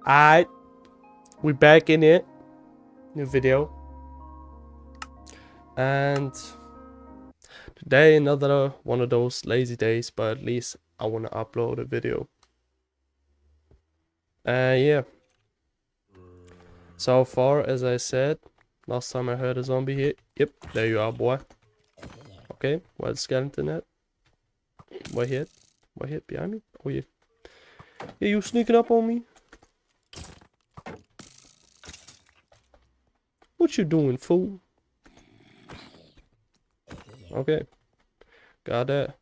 Alright, we back in it. New video. And today another one of those lazy days, but at least I want to upload a video. Yeah. So far, as I said, last time I heard a zombie here. Yep, there you are, boy. Okay, where's the skeleton at? Right here. Right here, behind me? Oh yeah. Yeah, you sneaking up on me? What you doing, fool? Okay. Got that.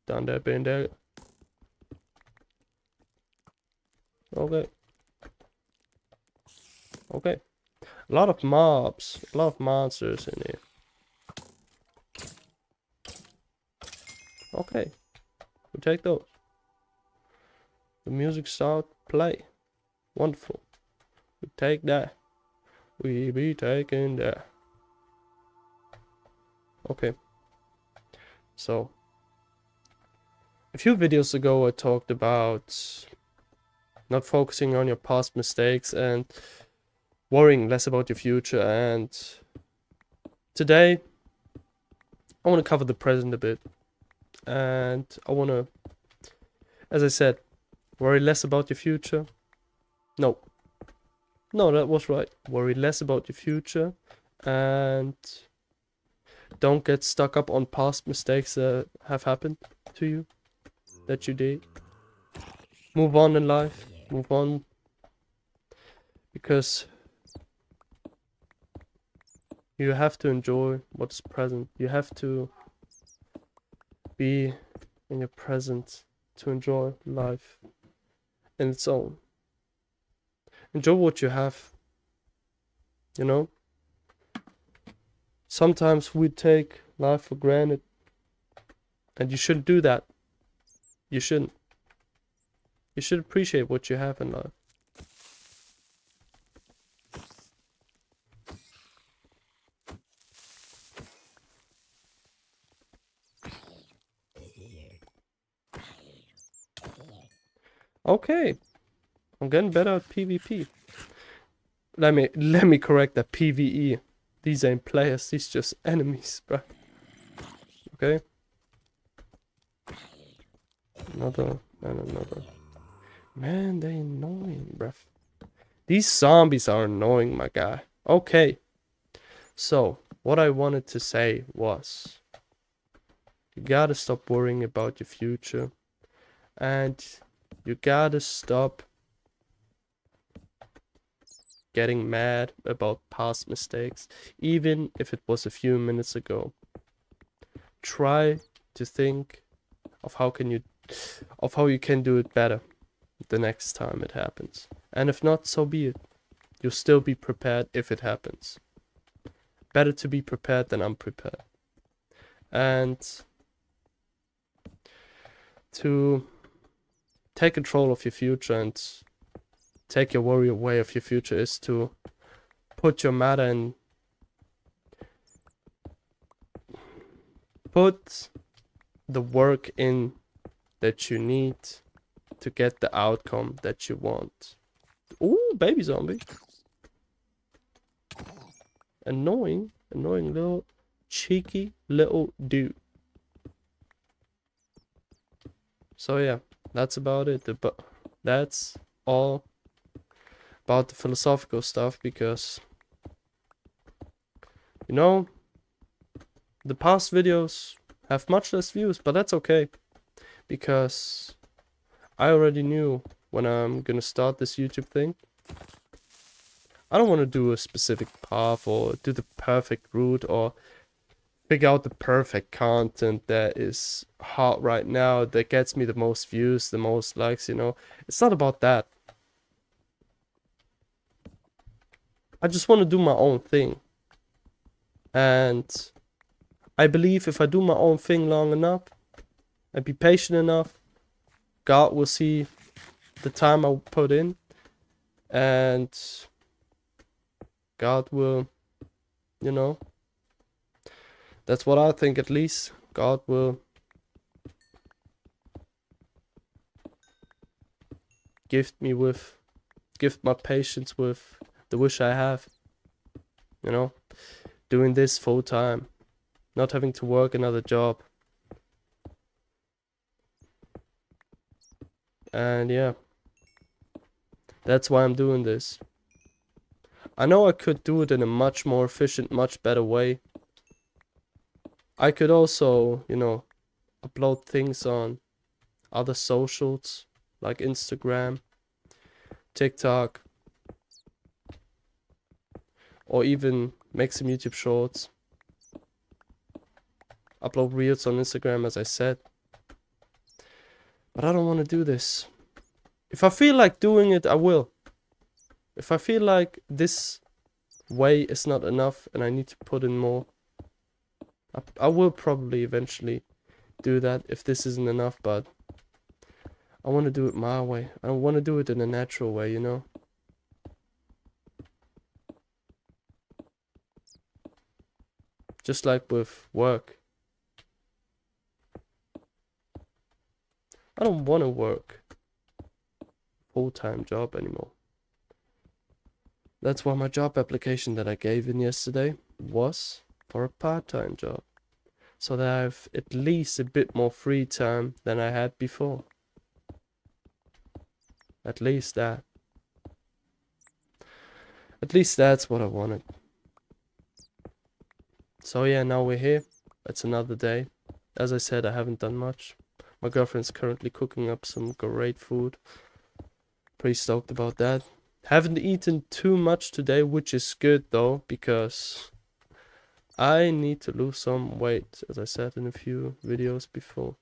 Done that, been there. Okay. Okay. A lot of mobs. A lot of monsters in here. Okay. We take those. The music start play. Wonderful. We take that. We be taking that. Okay. So, a few videos ago I talked about not focusing on your past mistakes and worrying less about your future, and today I want to cover the present a bit. And I want to, as I said, worry less about your future. No, that was right. Worry less about your future and don't get stuck up on past mistakes that have happened to you, that you did. Move on in life. Move on. Because you have to enjoy what's present. You have to be in your present to enjoy life in its own. Enjoy what you have. You know? Sometimes we take life for granted. And you shouldn't do that. You shouldn't. You should appreciate what you have in life. Okay. I'm getting better at PvP. Let me correct that. PvE. These ain't players, these just enemies, bruh. Okay. Another and another. Man, they annoying, bruh. These zombies are annoying, my guy. Okay. So, what I wanted to say was, you gotta stop worrying about your future. And you gotta stop getting mad about past mistakes, even if it was a few minutes ago. Try to think of how you can do it better the next time it happens. And if not, so be it. You'll still be prepared if it happens. Better to be prepared than unprepared. And to take control of your future and take your worry away of your future is to put your matter in. Put the work in that you need to get the outcome that you want. Ooh, baby zombie. Annoying little cheeky little dude. So yeah, that's about it. That's all about the philosophical stuff, because you know, the past videos have much less views, but that's okay, because I already knew when I'm gonna start this YouTube thing. I don't want to do a specific path or do the perfect route or figure out the perfect content that is hot right now, that gets me the most views, the most likes, you know. It's not about that. I just want to do my own thing. And I believe if I do my own thing long enough and be patient enough, God will see the time I put in, and God will, you know, that's what I think, at least. God will gift me with gift my patience with the wish I have. You know, doing this full time, not having to work another job. And yeah, that's why I'm doing this. I know I could do it in a much more efficient, much better way. I could also, you know, upload things on other socials like Instagram, TikTok, or even make some YouTube shorts. Upload reels on Instagram, as I said. But I don't want to do this. If I feel like doing it, I will. If I feel like this way is not enough and I need to put in more, I will probably eventually do that if this isn't enough, but I want to do it my way. I want to do it in a natural way, you know? Just like with work. I don't want to work full-time job anymore. That's why my job application that I gave in yesterday was for a part-time job. So that I have at least a bit more free time than I had before. At least that. At least that's what I wanted. So yeah, now we're here. It's another day. As I said, I haven't done much. My girlfriend's currently cooking up some great food. Pretty stoked about that. Haven't eaten too much today, which is good though, because I need to lose some weight, as I said in a few videos before.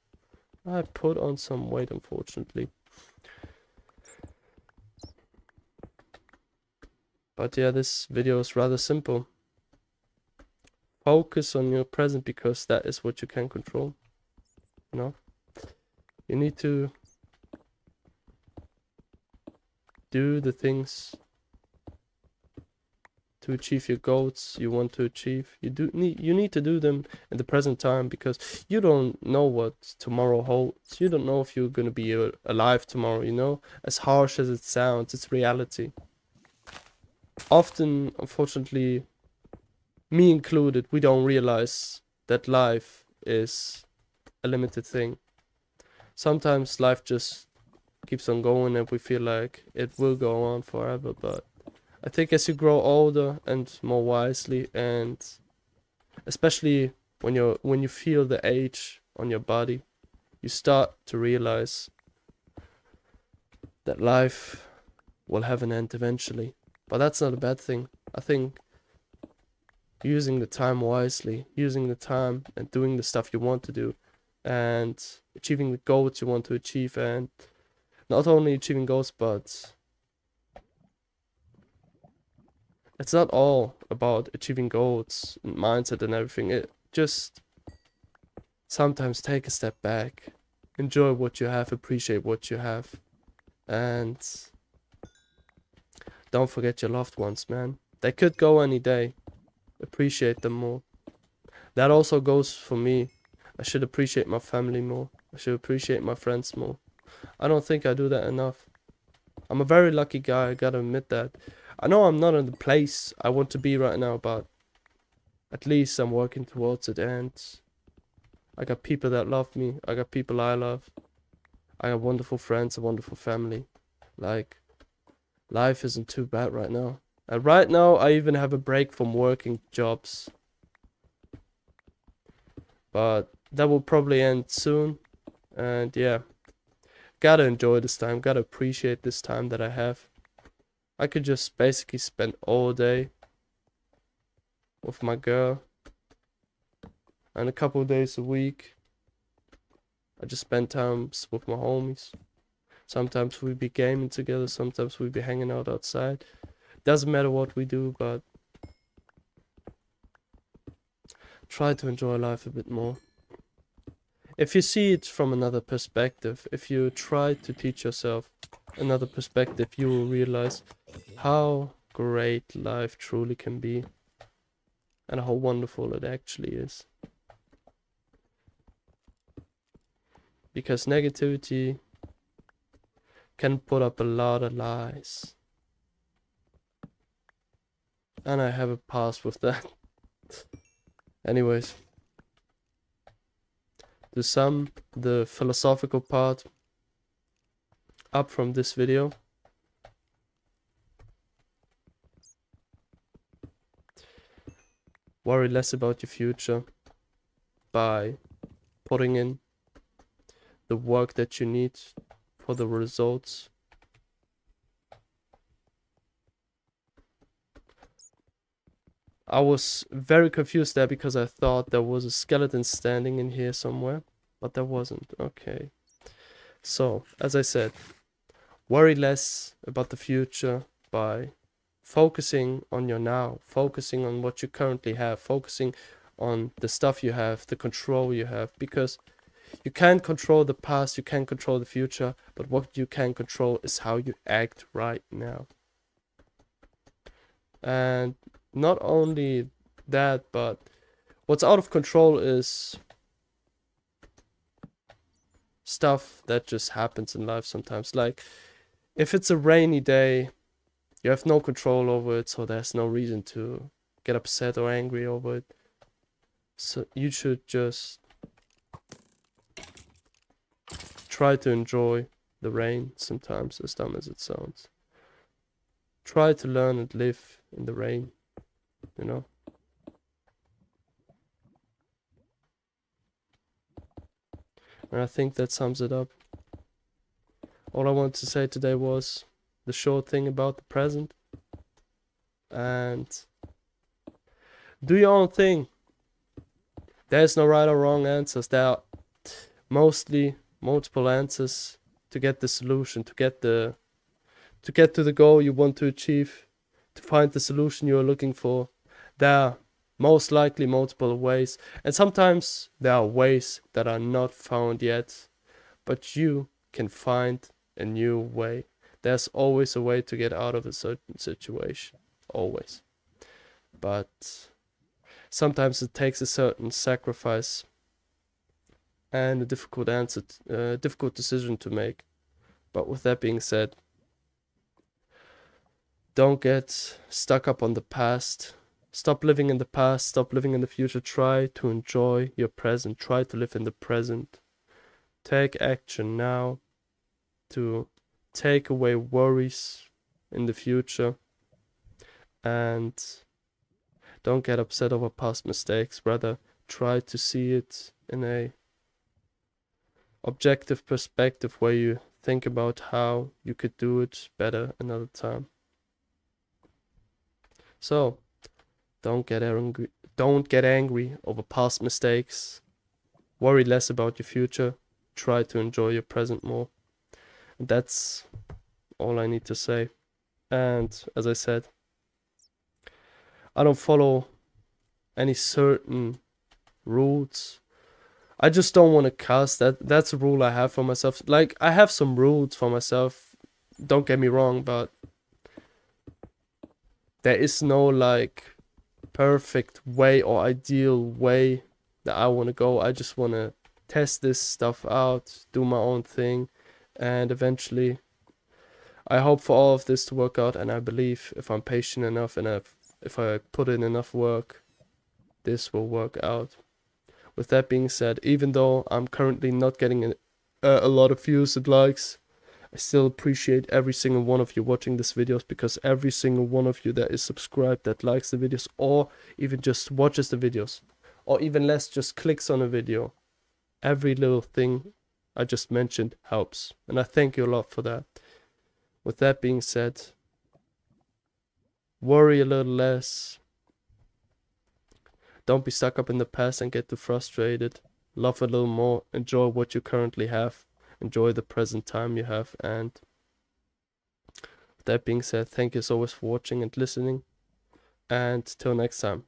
I put on some weight, unfortunately. But yeah, this video is rather simple. Focus on your present because that is what you can control. You know? You need to do the things to achieve your goals you want to achieve. You need to do them in the present time because you don't know what tomorrow holds. You don't know if you're gonna be alive tomorrow, you know? As harsh as it sounds, it's reality. Often, unfortunately, me included, we don't realize that life is a limited thing. Sometimes life just keeps on going and we feel like it will go on forever, but I think as you grow older and more wisely, and especially when you feel the age on your body, you start to realize that life will have an end eventually. But that's not a bad thing. I think using the time wisely, using the time and doing the stuff you want to do, and achieving the goals you want to achieve, and not only achieving goals, but it's not all about achieving goals and mindset and everything. It just sometimes take a step back, enjoy what you have, appreciate what you have, and don't forget your loved ones, man. They could go any day. Appreciate them more. That also goes for me. I should appreciate my family more. I should appreciate my friends more. I don't think I do that enough. I'm a very lucky guy, I gotta admit that. I know I'm not in the place I want to be right now, but at least I'm working towards it, and I got people that love me. I got people I love. I got wonderful friends, a wonderful family. Like, life isn't too bad right now. And right now, I even have a break from working jobs. But that will probably end soon. And yeah, gotta enjoy this time. Gotta appreciate this time that I have. I could just basically spend all day with my girl. And a couple of days a week, I just spend time with my homies. Sometimes we be gaming together, sometimes we be hanging out outside. Doesn't matter what we do, but try to enjoy life a bit more. If you see it from another perspective, if you try to teach yourself another perspective, you will realize how great life truly can be and how wonderful it actually is. Because negativity can put up a lot of lies. And I have a pass with that. Anyways, to sum the philosophical part up from this video, worry less about your future by putting in the work that you need for the results. I was very confused there because I thought there was a skeleton standing in here somewhere, but there wasn't. Okay. So, as I said, worry less about the future by focusing on your now, focusing on what you currently have, focusing on the stuff you have, the control you have, because you can't control the past, you can't control the future, but what you can control is how you act right now. And not only that, but what's out of control is stuff that just happens in life sometimes. Like, if it's a rainy day, you have no control over it, so there's no reason to get upset or angry over it. So you should just try to enjoy the rain sometimes, as dumb as it sounds. Try to learn and live in the rain, you know? And I think that sums it up. All I wanted to say today was the short thing about the present. And do your own thing. There's no right or wrong answers. There are mostly multiple answers to get the solution, to get to the goal you want to achieve, to find the solution you are looking for. There are most likely multiple ways, and sometimes there are ways that are not found yet, but you can find a new way. There's always a way to get out of a certain situation, always. But sometimes it takes a certain sacrifice and a difficult decision to make. But with that being said, don't get stuck up on the past. Stop living in the past, stop living in the future. Try to enjoy your present. Try to live in the present. Take action now to take away worries in the future. And don't get upset over past mistakes. Rather, try to see it in a objective perspective where you think about how you could do it better another time. So, don't get angry over past mistakes. Worry less about your future. Try to enjoy your present more. And that's all I need to say. And as I said, I don't follow any certain rules. I just don't want to cuss. That's a rule I have for myself. Like, I have some rules for myself. Don't get me wrong, but there is no like perfect way or ideal way that I want to go. I just want to test this stuff out, do my own thing, and eventually I hope for all of this to work out, and I believe if I'm patient enough and if I put in enough work, this will work out. With that being said, even though I'm currently not getting a lot of views and likes, I still appreciate every single one of you watching these videos, because every single one of you that is subscribed, that likes the videos, or even just watches the videos, or even less, just clicks on a video, every little thing I just mentioned helps, and I thank you a lot for that. With that being said, worry a little less. Don't be stuck up in the past and get too frustrated. Love a little more. Enjoy what you currently have. Enjoy the present time you have. And with that being said, thank you so much for watching and listening. And till next time.